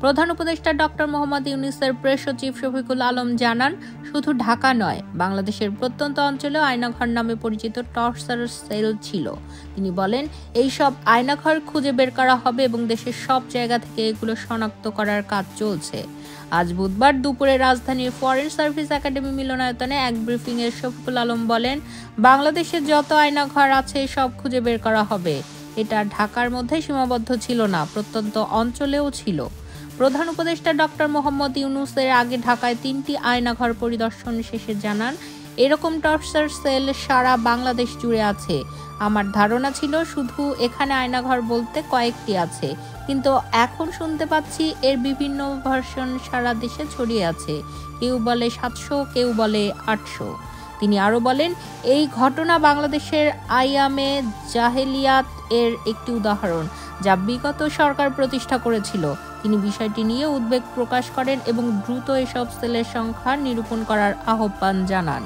প্রধান উপদেষ্টা doctor Mohammad ইউনূসের press সচিব শফিকুল আলম জানান, শুধু ঢাকা নয়, বাংলাদেশের প্রত্যন্ত অঞ্চলেও আয়নাঘর নামে পরিচিত টর্চার সেল ছিল। তিনি বলেন, এই সব আয়নাঘর খুঁজে বের করা হবে এবং দেশের সব জায়গা থেকে এগুলো শনাক্ত করার কাজ চলছে। আজ বুধবার দুপুরে রাজধানীর ফরেন সার্ভিস একাডেমি মিলনায়তনে এক ব্রিফিংয়ে শফিকুল আলম বলেন, বাংলাদেশে যত আয়নাঘর আছে সব খুঁজে বের করা হবে। এটা ঢাকার মধ্যে সীমাবদ্ধ ছিল না, প্রত্যন্ত অঞ্চলেও ছিল। প্রধান উপদেষ্টা ডক্টর মোহাম্মদ ইউনূসের আগে ঢাকায় 3টি আয়নাঘর পরিদর্শন শেষে জানান, এরকম টর্চার সেল সারা বাংলাদেশ জুড়ে আছে। আমার ধারণা ছিল শুধু এখানে আয়নাঘর বলতে কয়েকটি আছে, কিন্তু এখন শুনতে পাচ্ছি এর বিভিন্ন ভার্সন সারা দেশে ছড়িয়ে আছে। কেউ বলে 700, কেউ বলে 800। তিনি আরো বলেন, এই ঘটনা বাংলাদেশের আইয়ামে জাহেলিয়াত এর একটি উদাহরণ, যা বিগত সরকার প্রতিষ্ঠা করেছিল। তিনি বিষয়টি নিয়ে উদ্বেগ প্রকাশ করেন এবং দ্রুত এসব সেলের সংখ্যা নিরূপণ করার আহ্বান জানান।